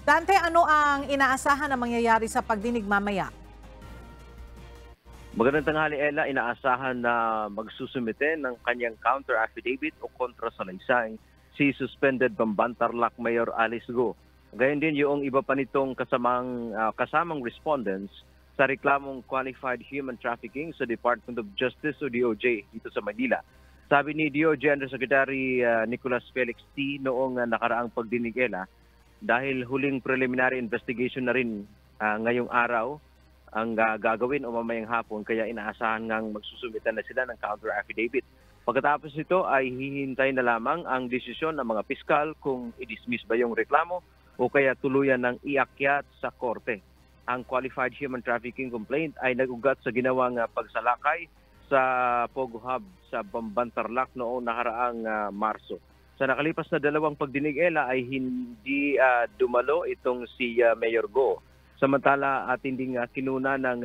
Dante, ano ang inaasahan na mangyayari sa pagdinig mamaya? Magandang tanghali, Ella. Inaasahan na magsusumite ng kanyang counter affidavit o kontrasalaysay si suspended Bambantarlac Mayor Alice Go. Gayon din yung iba pa nitong kasamang respondents sa reklamong qualified human trafficking sa Department of Justice o DOJ dito sa Manila. Sabi ni DOJ Undersecretary Nicolas Felix T. noong nakaraang pagdinig, Ella, dahil huling preliminary investigation na rin ngayong araw ang gagawin o mamayang hapon, kaya inaasahan ngang magsusumitan na sila ng counter affidavit. Pagkatapos nito ay hihintay na lamang ang desisyon ng mga piskal kung i-dismiss ba yung reklamo o kaya tuluyan ng iakyat sa korte. Ang qualified human trafficking complaint ay nag-ugat sa ginawang pagsalakay sa Pogo Hub sa Bambantarlac noong nakaraang Marso. Sa nakalipas na dalawang pagdinig, Ella, ay hindi dumalo itong si Mayor Go. Samantala, ating ding kinuna ng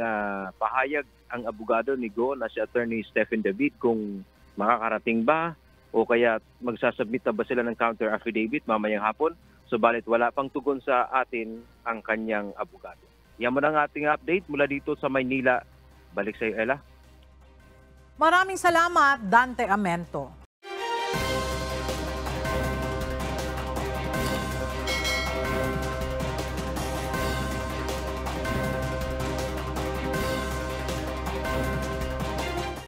pahayag ang abogado ni Go na si Attorney Stephen David kung makakarating ba o kaya magsasubmit na ba sila ng counter affidavit mamayang hapon. Subalit wala pang tugon sa atin ang kanyang abogado. Yan mo ang ating update mula dito sa Maynila. Balik sa iyo, Ella. Maraming salamat, Dante Amento.